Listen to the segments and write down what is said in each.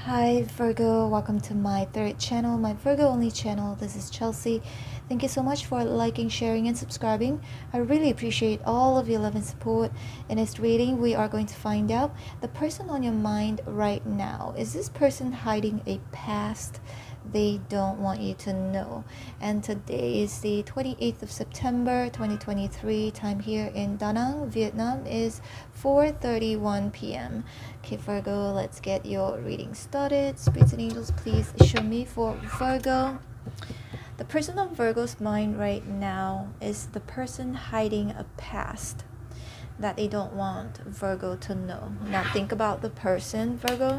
Hi Virgo, welcome to my third channel, my Virgo only channel. This is Chelsea. Thank you so much for liking, sharing, and subscribing. I really appreciate all of your love and support. In this reading, we are going to find out the person on your mind right now. Is this person hiding a past they don't want you to know? And today is the 28th of September 2023. Time here in Da Nang, Vietnam is 4:31 p.m. Okay, Virgo, let's get your reading started. Spirits and angels, please show me for Virgo. The person on Virgo's mind right now is the person hiding a past that they don't want Virgo to know. Now think about the person, Virgo.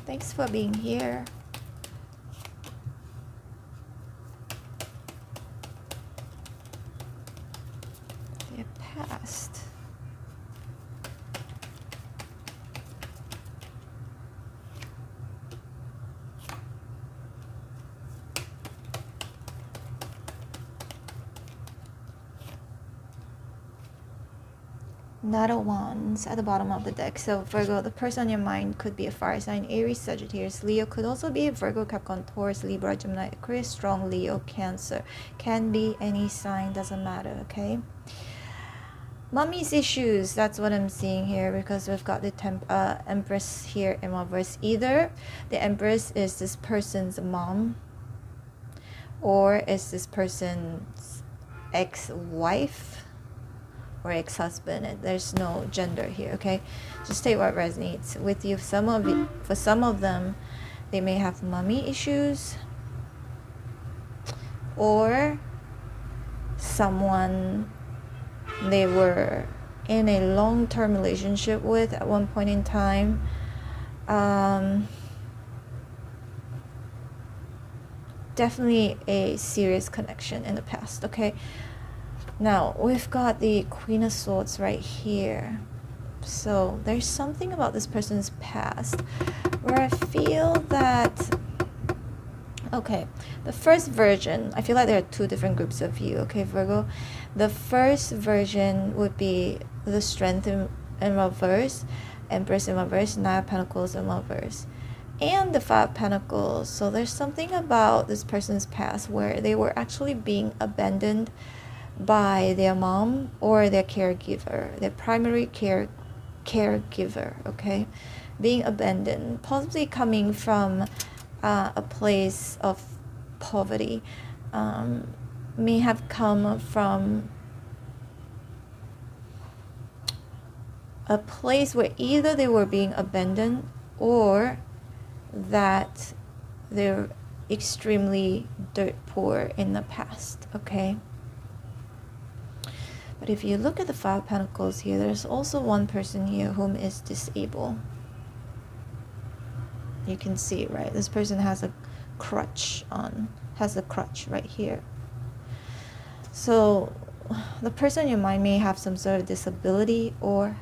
Thanks for being here. Their past. Knight of Wands at the bottom of the deck. So Virgo, the person on your mind could be a fire sign, Aries, Sagittarius, Leo. Could also be a Virgo, Capricorn, Taurus, Libra, Gemini, Aquarius, strong Leo, Cancer. Can be any sign, doesn't matter, okay? Mummy's issues, that's what I'm seeing here, because we've got the Empress here in reverse. Either the Empress is this person's mom, or is this person's ex-wife or ex-husband. There's no gender here, okay? Just take what resonates with you. For some of them, they may have mommy issues, or someone they were in a long-term relationship with at one point in time. Definitely a serious connection in the past, okay? Now, we've got the Queen of Swords right here. So, there's something about this person's past where I feel that... Okay, the first version, I feel like there are two different groups of you, okay, Virgo? The first version would be the Strength in reverse, Empress in reverse, Nine of Pentacles in reverse, and the Five of Pentacles. So, there's something about this person's past where they were actually being abandoned by their mom or their caregiver, their primary caregiver, okay? Being abandoned, possibly coming from a place of poverty, may have come from a place where either they were being abandoned or that they're extremely dirt poor in the past, okay? But if you look at the Five of Pentacles here, there's also one person here whom is disabled. You can see, right? This person has a crutch right here. So the person in your mind may have some sort of disability or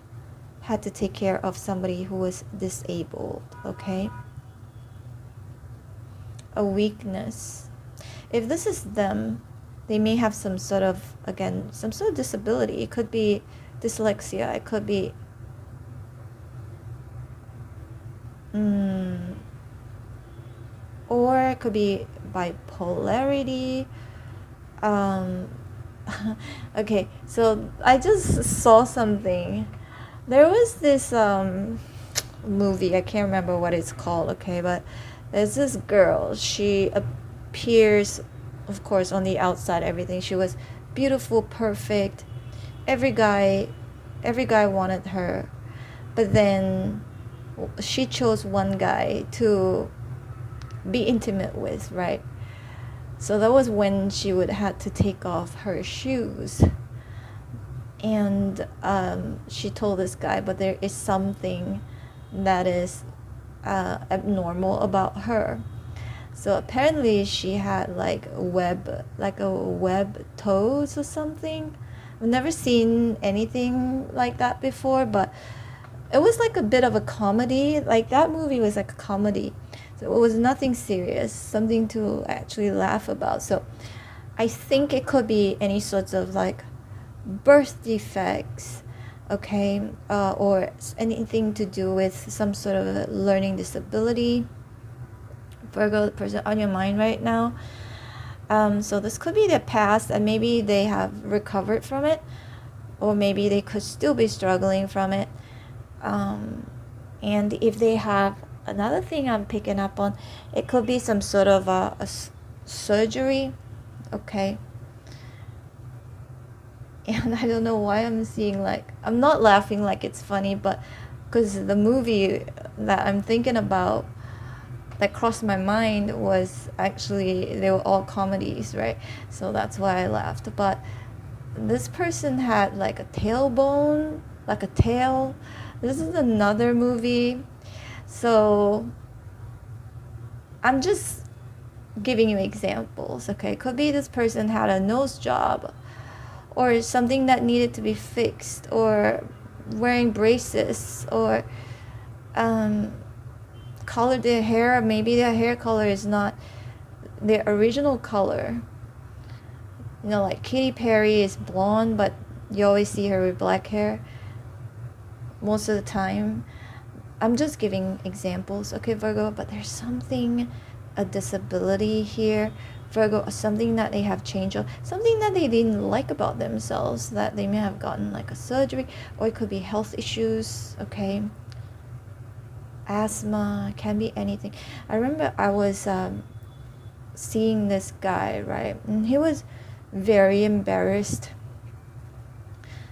had to take care of somebody who was disabled, okay? A weakness. If this is them, they may have some sort of, again, some sort of disability. It could be dyslexia. It could be or it could be bipolarity. Okay, so I just saw something. There was this movie, I can't remember what it's called, okay, but there's this girl. She appears, of course, on the outside, everything. She was beautiful, perfect. Every guy wanted her. But then she chose one guy to be intimate with, right? So that was when she would have to take off her shoes. And she told this guy, but there is something that is abnormal about her. So apparently she had like a web toes or something. I've never seen anything like that before, but it was like a bit of a comedy. Like that movie was like a comedy. So it was nothing serious, something to actually laugh about. So I think it could be any sorts of like birth defects, okay, or anything to do with some sort of a learning disability. Virgo, the person on your mind right now. So this could be their past, and maybe they have recovered from it, or maybe they could still be struggling from it. And if they have, another thing I'm picking up on, it could be some sort of a surgery, okay. And I don't know why I'm seeing, like, I'm not laughing like it's funny, but because the movie that I'm thinking about that crossed my mind was actually, they were all comedies, right? So that's why I laughed. But this person had like a tailbone, like a tail. This is another movie. So I'm just giving you examples, okay? Could be this person had a nose job, or something that needed to be fixed, or wearing braces, or colored their hair. Maybe their hair color is not their original color. You know, like Katy Perry is blonde, but you always see her with black hair most of the time. I'm just giving examples, okay, Virgo, but there's something, a disability here, Virgo, something that they have changed, or something that they didn't like about themselves, that they may have gotten like a surgery, or it could be health issues, okay? Asthma, can be anything. I remember I was seeing this guy, right, and he was very embarrassed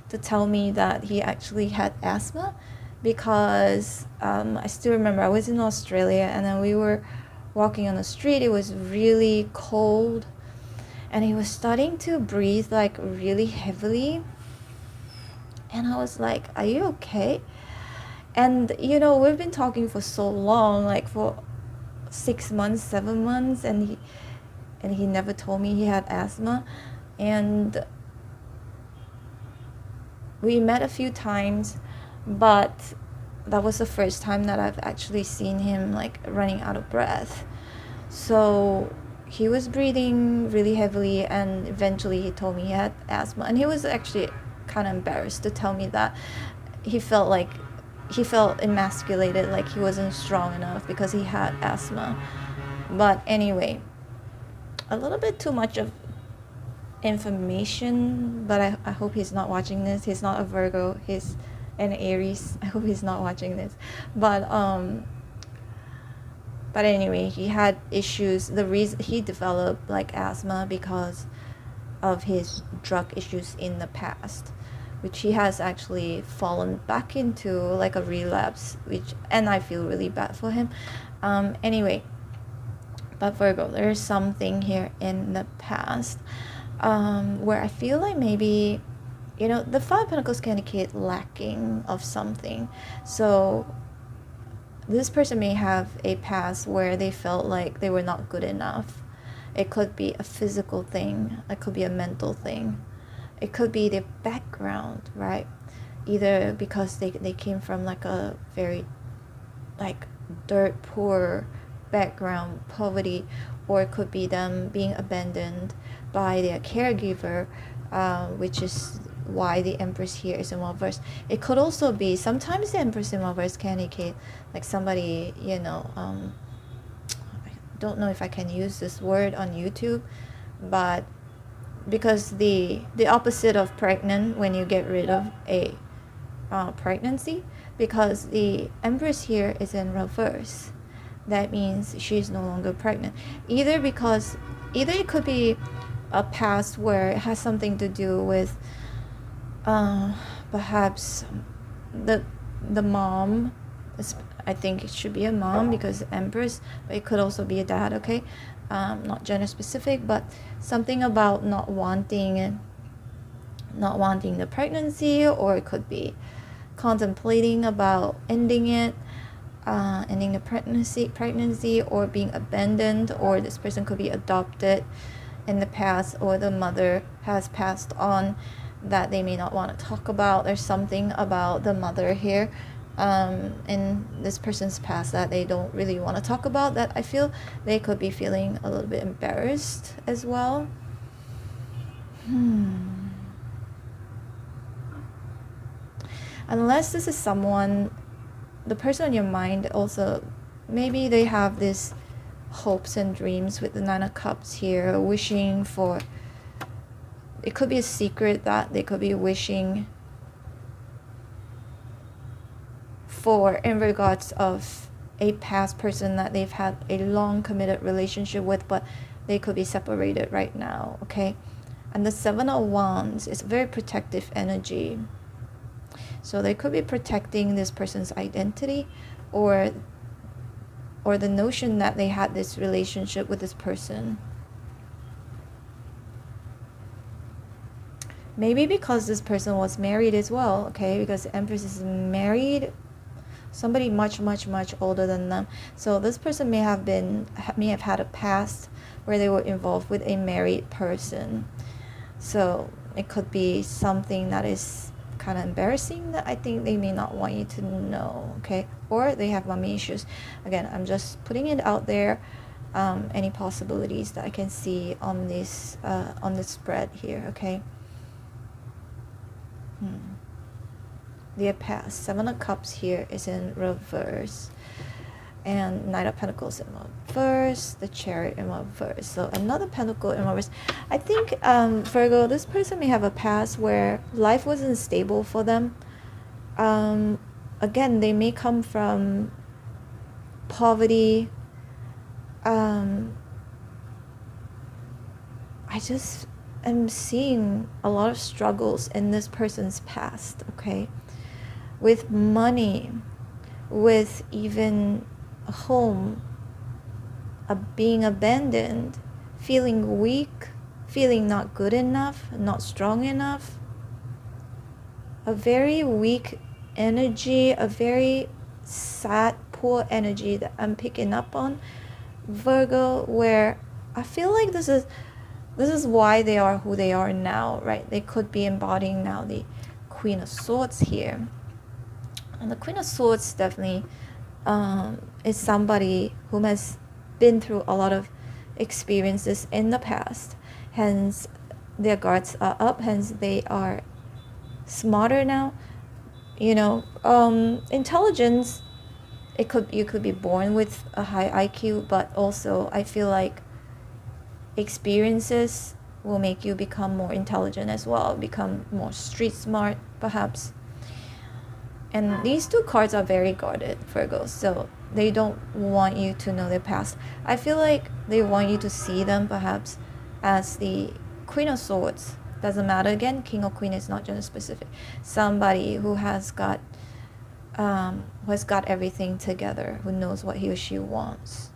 to tell me that he actually had asthma, because I still remember I was in Australia, and then we were walking on the street. It was really cold, and he was starting to breathe like really heavily, and I was like, are you okay? And you know, we've been talking for so long, like for 6 months, 7 months, and he never told me he had asthma. And we met a few times, but that was the first time that I've actually seen him like running out of breath. So he was breathing really heavily, and eventually he told me he had asthma, and he was actually kind of embarrassed to tell me that. He felt emasculated, like he wasn't strong enough because he had asthma. But anyway, a little bit too much of information, but I hope he's not watching this. He's not a Virgo, he's an Aries. I hope he's not watching this. But anyway, he had issues. The reason he developed like asthma because of his drug issues in the past, which he has actually fallen back into like a relapse, and I feel really bad for him. Anyway, but Virgo, there's something here in the past where I feel like maybe, you know, the Five of Pentacles can indicate lacking of something. So this person may have a past where they felt like they were not good enough. It could be a physical thing. It could be a mental thing. It could be their background, right? Either because they came from like a very like dirt poor background, poverty, or it could be them being abandoned by their caregiver, which is why the Empress here is in reverse. It could also be, sometimes the Empress in reverse can indicate like somebody, you know, I don't know if I can use this word on YouTube, but because the opposite of pregnant, when you get rid of a pregnancy, because the Empress here is in reverse, that means she's no longer pregnant. Either it could be a past where it has something to do with perhaps the mom. I think it should be a mom because Empress, but it could also be a dad, okay? Not gender specific, but something about not wanting the pregnancy, or it could be contemplating about ending it. ending the pregnancy, or being abandoned, or this person could be adopted in the past, or the mother has passed on that they may not want to talk about. There's something about the mother here in this person's past that they don't really want to talk about, that I feel they could be feeling a little bit embarrassed as well. Unless this is someone, the person on your mind also, maybe they have this hopes and dreams with the Nine of Cups here, wishing for, it could be a secret that they could be wishing for in regards of a past person that they've had a long committed relationship with, but they could be separated right now, okay? And the Seven of Wands is very protective energy. So they could be protecting this person's identity, or the notion that they had this relationship with this person. Maybe because this person was married as well, okay? Because the Empress is married, somebody much older than them. So this person may have had a past where they were involved with a married person. So it could be something that is kind of embarrassing that I think they may not want you to know, okay? Or they have mommy issues. Again, I'm just putting it out there, any possibilities that I can see on this spread here, okay? The past, Seven of Cups here is in reverse, and Knight of Pentacles in reverse, the Chariot in reverse. So another Pentacle in reverse. I think Virgo, this person may have a past where life wasn't stable for them. Again, they may come from poverty. I just am seeing a lot of struggles in this person's past, okay? With money, with even a home, being abandoned, feeling weak, feeling not good enough, not strong enough. A very weak energy, a very sad, poor energy that I'm picking up on, Virgo, where I feel like this is why they are who they are now, right? They could be embodying now the Queen of Swords here. And the Queen of Swords definitely is somebody who has been through a lot of experiences in the past. Hence, their guards are up. Hence, they are smarter now. You know, intelligence, you could be born with a high IQ, but also I feel like experiences will make you become more intelligent as well, become more street smart, perhaps. And these two cards are very guarded, Virgo, so they don't want you to know their past. I feel like they want you to see them perhaps as the Queen of Swords. Doesn't matter, again, King or Queen is not gender specific. Somebody who has got everything together, who knows what he or she wants.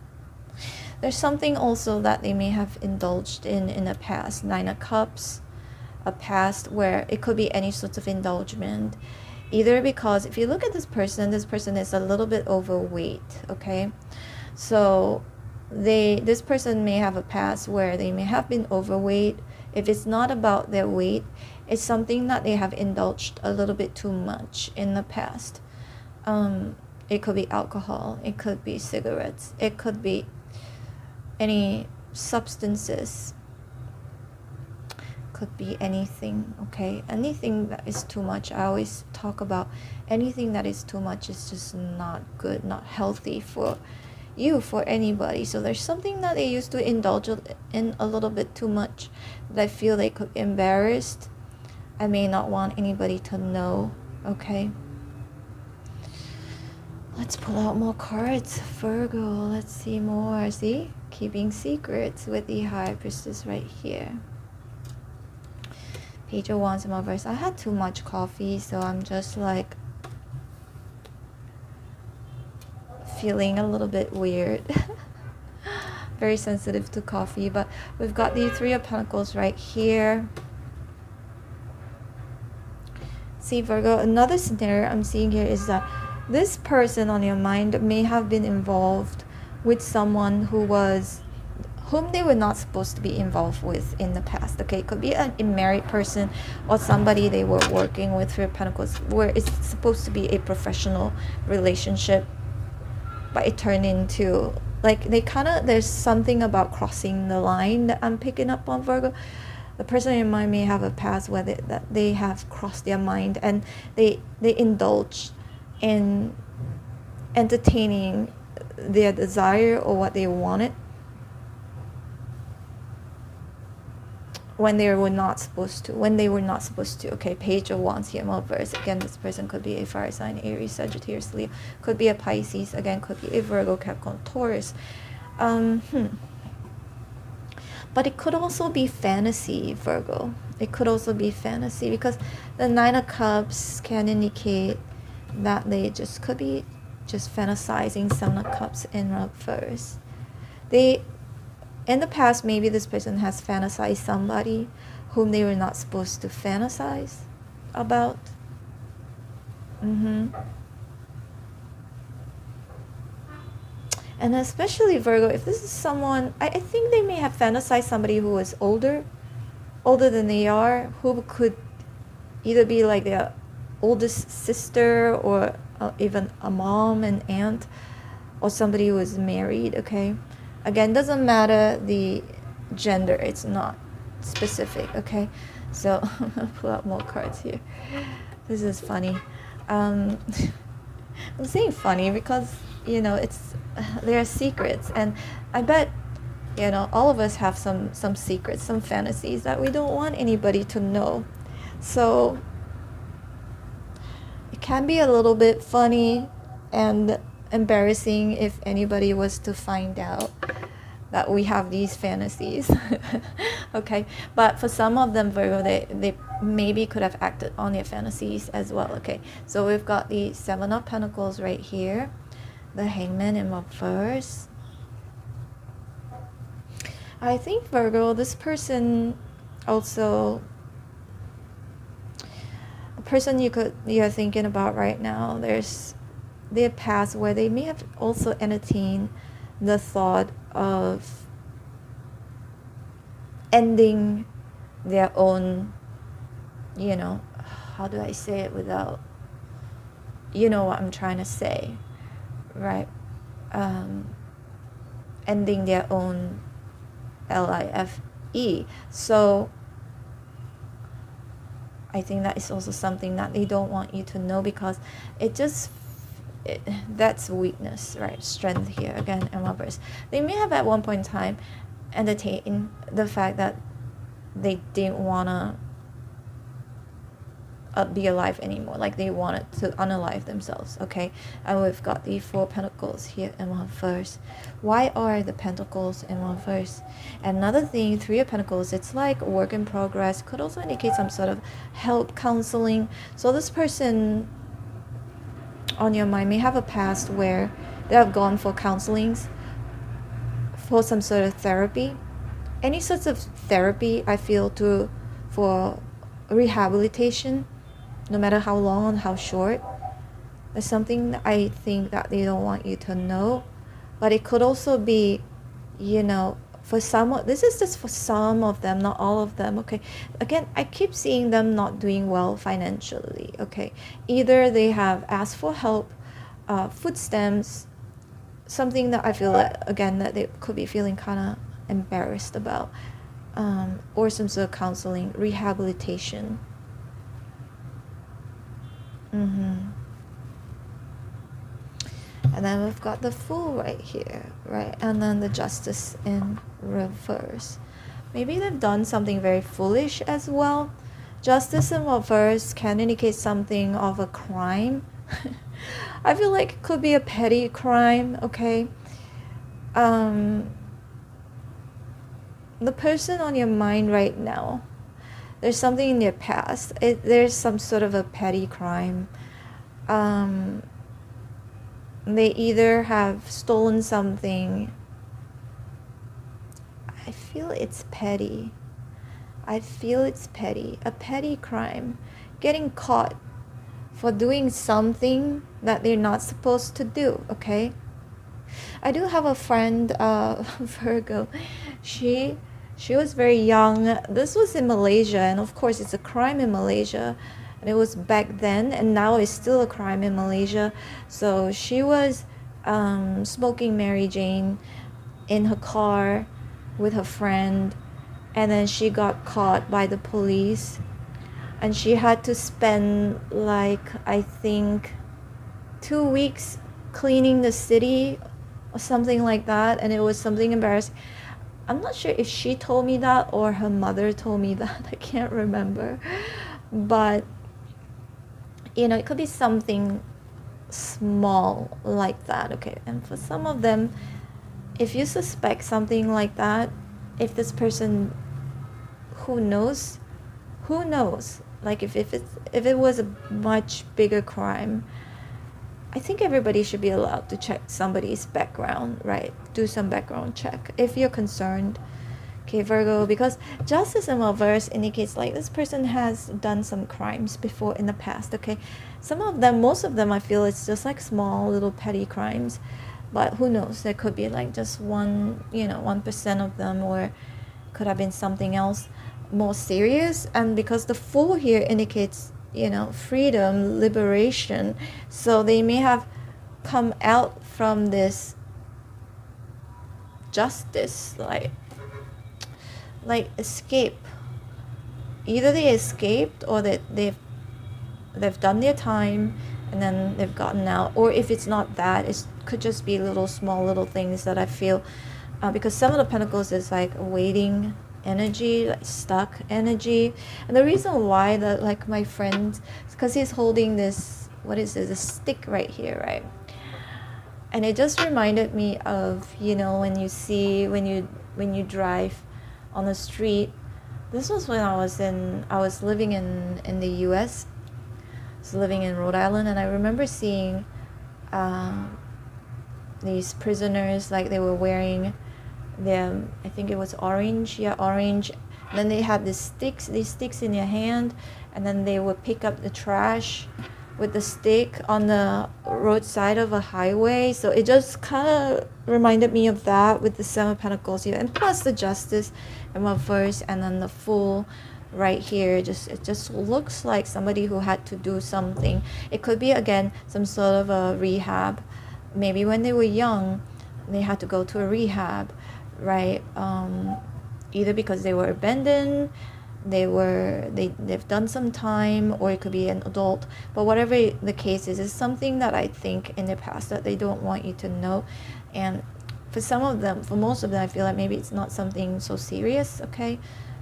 There's something also that they may have indulged in the past. Nine of Cups, a past where it could be any sorts of indulgence. Either because if you look at this person is a little bit overweight, okay? So this person may have a past where they may have been overweight. If it's not about their weight, it's something that they have indulged a little bit too much in the past. It could be alcohol, it could be cigarettes, it could be any substances, could be anything, okay? Anything that is too much. I always talk about anything that is too much is just not good, not healthy for you, for anybody. So there's something that they used to indulge in a little bit too much that I feel they could be embarrassed. I may not want anybody to know, okay? Let's pull out more cards, Virgo. Let's see more. See? Keeping secrets with the High Priestess right here. Page of Wands in reverse. I had too much coffee, so I'm just like feeling a little bit weird. Very sensitive to coffee, but we've got the Three of Pentacles right here. See, Virgo, another scenario I'm seeing here is that this person on your mind may have been involved with someone whom they were not supposed to be involved with in the past. Okay, it could be a married person or somebody they were working with for Pentacles, where it's supposed to be a professional relationship, but it turned into like there's something about crossing the line that I'm picking up on, Virgo. The person in mind may have a past where they have crossed their mind, and they indulge in entertaining their desire or what they wanted when they were not supposed to. Okay, Page of Wands here, reverse. Again, this person could be a fire sign, Aries, Sagittarius, Leo, could be a Pisces, again, could be a Virgo, Capricorn, Taurus. But it could also be fantasy, Virgo. It could also be fantasy, because the Nine of Cups can indicate that they just could be just fantasizing. Seven of Cups in reverse. In the past, maybe this person has fantasized somebody whom they were not supposed to fantasize about. And especially Virgo, if this is someone, I think they may have fantasized somebody who is older than they are, who could either be like their oldest sister, or even a mom, an aunt, or somebody who is married. Okay, again, doesn't matter the gender, it's not specific. Okay, so I'm gonna pull out more cards here. This is funny. I'm saying funny because there are secrets, and I bet all of us have some secrets, some fantasies that we don't want anybody to know. So it can be a little bit funny and embarrassing if anybody was to find out that we have these fantasies. Okay, but for some of them, Virgo, they maybe could have acted on their fantasies as well. Okay, so we've got the Seven of Pentacles right here, the Hangman in reverse. I think, Virgo, this person also, the person you're thinking about right now, there's their past where they may have also entertained the thought of ending their own, how do I say it without, what I'm trying to say, right? Ending their own life. So I think that is also something that they don't want you to know, because that's weakness, right? Strength here, again, in reverse. They may have at one point in time entertained the fact that they didn't want to be alive anymore, like they wanted to unalive themselves. Okay, and we've got the Four of Pentacles here in reverse. Why are the Pentacles in reverse? Another thing, Three of Pentacles, it's like work in progress, could also indicate some sort of help, counseling. So this person on your mind may have a past where they have gone for counselings, for some sort of therapy, any sorts of therapy. I feel for rehabilitation, no matter how long and how short. There's something that I think that they don't want you to know, but it could also be, for some. This is just for some of them, not all of them. Okay, again, I keep seeing them not doing well financially. Okay, either they have asked for help, food stamps, something that I feel that, again, that they could be feeling kind of embarrassed about, or some sort of counseling, rehabilitation. And then we've got the Fool right here, right? And then the Justice in reverse. Maybe they've done something very foolish as well. Justice in reverse can indicate something of a crime. I feel like it could be a petty crime, okay? The person on your mind right now, there's something in their past. There's some sort of a petty crime. They either have stolen something. I feel it's petty. A petty crime. Getting caught for doing something that they're not supposed to do, okay? I do have a friend, Virgo. She she was very young. This was in Malaysia, and of course it's a crime in Malaysia. And it was back then, and now it's still a crime in Malaysia. So she was smoking Mary Jane in her car with her friend, and then she got caught by the police, and she had to spend like, I think, 2 weeks cleaning the city or something like that, and it was something embarrassing. I'm not sure if she told me that or her mother told me that. I can't remember, but it could be something small like that, okay? And for some of them, if you suspect something like that, if this person, who knows, like if it was a much bigger crime, I think everybody should be allowed to check somebody's background, right? Do some background check if you're concerned, okay, Virgo, because justice in reverse indicates like this person has done some crimes before in the past, okay? Some of them, most of them, I feel it's just like small little petty crimes, but who knows? There could be like just 1% of them, or could have been something else more serious. And because the Fool here indicates freedom, liberation, so they may have come out from this justice, like escape. Either they escaped, or that they've done their time and then they've gotten out. Or if it's not that, it could just be small little things that I feel, because some of the Pentacles is like waiting energy, like stuck energy. And the reason why that, like, my friend, because he's holding this, what is this, a stick right here, right? And it just reminded me of when you drive on the street. This was when I was living in the US. I was living in Rhode Island, and I remember seeing these prisoners, like they were wearing them, I think it was orange. And then they had these sticks in their hand, and then they would pick up the trash with the stick on the roadside of a highway. So it just kind of reminded me of that with the Seven of Pentacles here, and plus the Justice in reverse, and then the Fool right here. It just looks like somebody who had to do something. It could be, again, some sort of a rehab. Maybe when they were young, they had to go to a rehab, right? Either because they were abandoned, they've done some time, or it could be an adult. But whatever the case is something that I think in the past that they don't want you to know. And for most of them, I feel like maybe it's not something so serious, okay?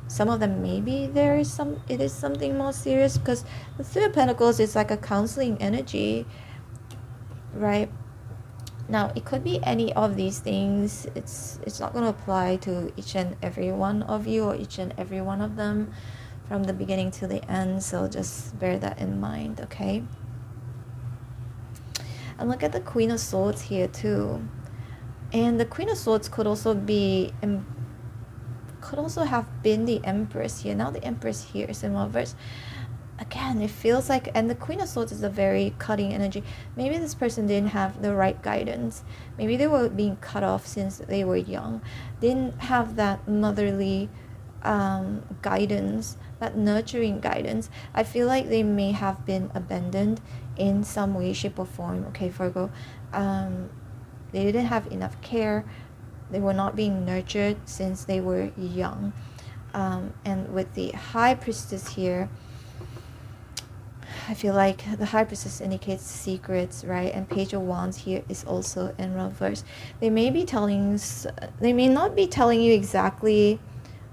Some of them, maybe it is something more serious, because the Three of Pentacles is like a counseling energy, right? Now, it could be any of these things. It's not going to apply to each and every one of you, or each and every one of them from the beginning to the end. So just bear that in mind, okay? And look at the Queen of Swords here too. And the Queen of Swords could also have been the Empress here. Now the Empress here is in reverse. Again, it feels like, and the Queen of Swords is a very cutting energy. Maybe this person didn't have the right guidance. Maybe they were being cut off since they were young. Didn't have that motherly guidance, that nurturing guidance. I feel like they may have been abandoned in some way, shape, or form, okay, Virgo? They didn't have enough care. They were not being nurtured since they were young. And with the High Priestess here, I feel like the High Priestess indicates secrets, right? And Page of Wands here is also in reverse. They may not be telling you exactly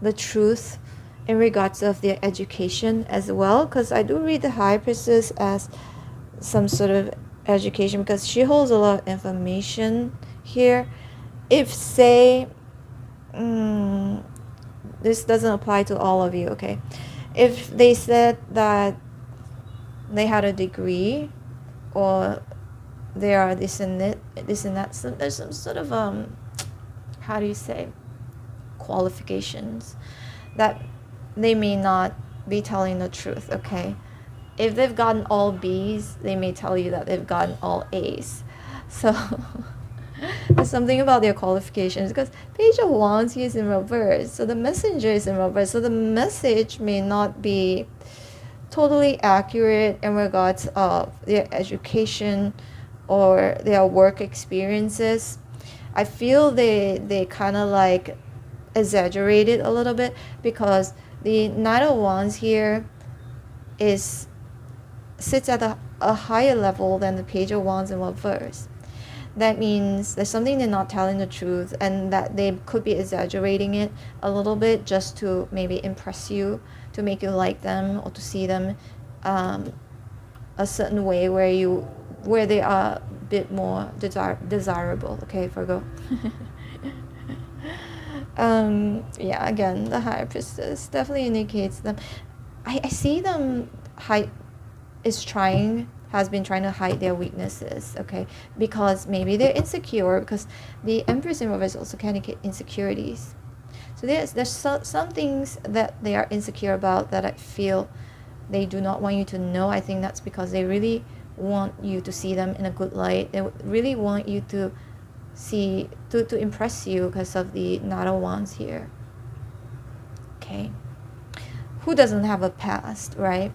the truth in regards of their education as well, because I do read the High Priestess as some sort of education, because she holds a lot of information here. If, say, this doesn't apply to all of you, okay? If they said that they had a degree, or they are this and that, so there's some sort of how do you say, qualifications, that they may not be telling the truth, okay? if they've gotten all B's, they may tell you that they've gotten all A's. So there's something about their qualifications, because Page of Wands is in reverse, so the messenger is in reverse, so the message may not be totally accurate in regards of their education or their work experiences. I feel they kind of like exaggerated a little bit, because the Knight of Wands here sits at a higher level than the Page of Wands in reverse. That means there's something they're not telling the truth, and that they could be exaggerating it a little bit just to maybe impress you, to make you like them, or to see them a certain way where they are a bit more desirable. Okay, Virgo. Yeah, again, the High Priestess definitely indicates them. I see them has been trying to hide their weaknesses, okay? Because maybe they're insecure, because the Empress in reverse also can indicate insecurities. So there's some things that they are insecure about that I feel they do not want you to know. I think that's because they really want you to see them in a good light. They really want you to see, to impress you, because of the Knight of Wands here. Okay. Who doesn't have a past, right?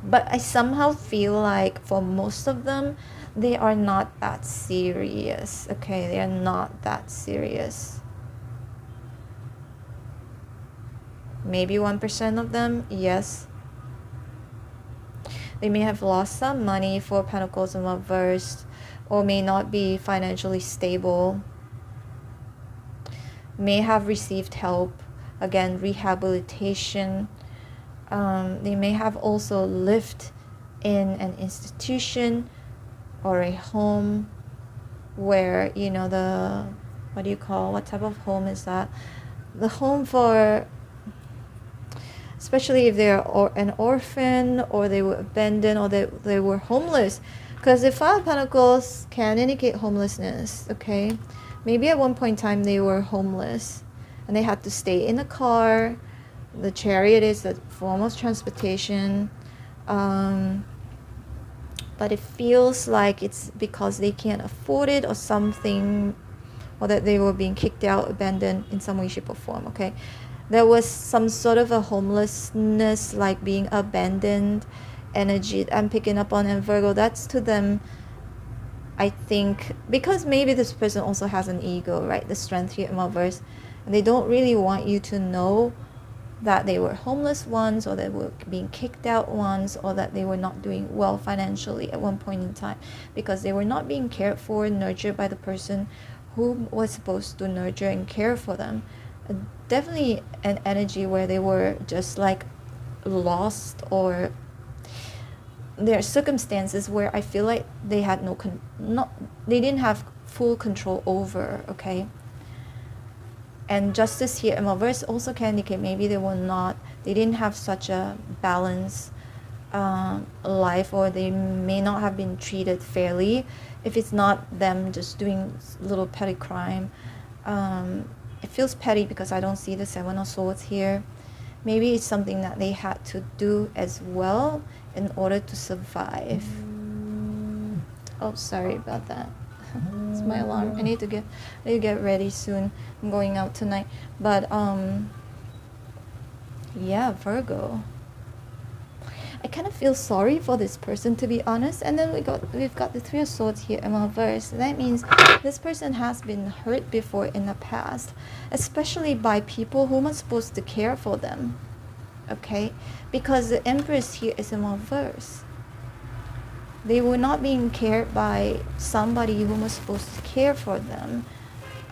But I somehow feel like for most of them, they are not that serious. Okay, they are not that serious. Maybe 1% of them, yes. They may have lost some money, 4 Pentacles in reverse, or may not be financially stable. May have received help, again, rehabilitation. They may have also lived in an institution or a home where, you know, what type of home is that? The home for, especially if they're an orphan, or they were abandoned, or they were homeless. Because the 5 of Pentacles can indicate homelessness, okay? Maybe at one point in time they were homeless and they had to stay in a car. The chariot is the form of transportation, but it feels like it's because they can't afford it or something, or that they were being kicked out, abandoned in some way, shape, or form. Okay, there was some sort of a homelessness, like being abandoned energy I'm picking up on. And Virgo, that's to them, I think, because maybe this person also has an ego, right? The Strength here in reverse, and they don't really want you to know that they were homeless once, or they were being kicked out once, or that they were not doing well financially at one point in time, because they were not being cared for and nurtured by the person who was supposed to nurture and care for them. Definitely an energy where they were just like lost, or there are circumstances where I feel like they had they didn't have full control over, okay? And Justice here in reverse also can indicate maybe they didn't have such a balanced life, or they may not have been treated fairly. If it's not them just doing little petty crime, it feels petty because I don't see the 7 of Swords here. Maybe it's something that they had to do as well in order to survive. Oh, sorry about that. It's my alarm. I need to get ready soon. I'm going out tonight. But yeah, Virgo. I kind of feel sorry for this person, to be honest. And then we've got the 3 of Swords here in reverse. That means this person has been hurt before in the past, especially by people who are supposed to care for them. Okay, because the Empress here is in reverse. They were not being cared by somebody who was supposed to care for them.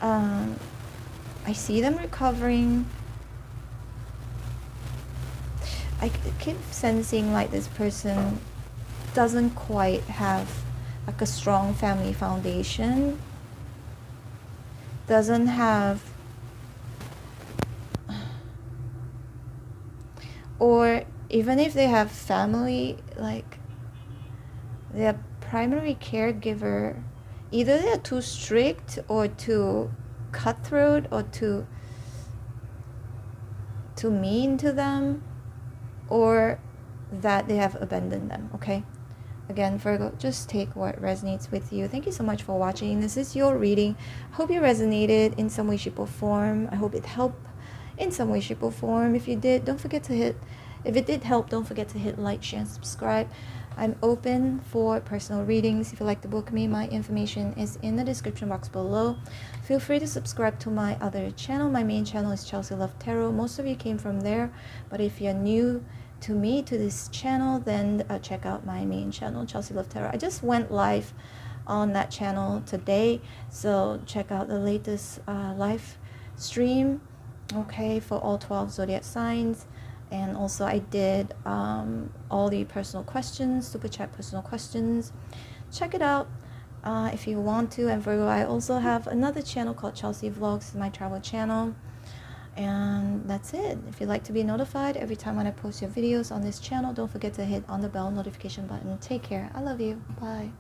I see them recovering. I keep sensing like this person doesn't quite have like a strong family foundation. Doesn't have, or even if they have family, like their primary caregiver, either they're too strict or too cutthroat or too mean to them, or that they have abandoned them, okay? Again, Virgo, just take what resonates with you. Thank you so much for watching. This is your reading. Hope you resonated in some way, shape, or form. I hope it helped in some way, shape, or form. If you did, don't forget to hit, if it did help, don't forget to hit like, share, and subscribe. I'm open for personal readings. If you'd like to book me, my information is in the description box below. Feel free to subscribe to my other channel. My main channel is Chelsea Love Tarot. Most of you came from there, but if you're new to me, to this channel, then check out my main channel, Chelsea Love Tarot. I just went live on that channel today, so check out the latest live stream, okay, for all 12 zodiac signs. And also I did all the personal questions, super chat personal questions. Check it out if you want to. And Virgo, I also have another channel called Chelsea Vlogs, my travel channel. And that's it. If you'd like to be notified every time when I post your videos on this channel, don't forget to hit on the bell notification button. Take care. I love you. Bye.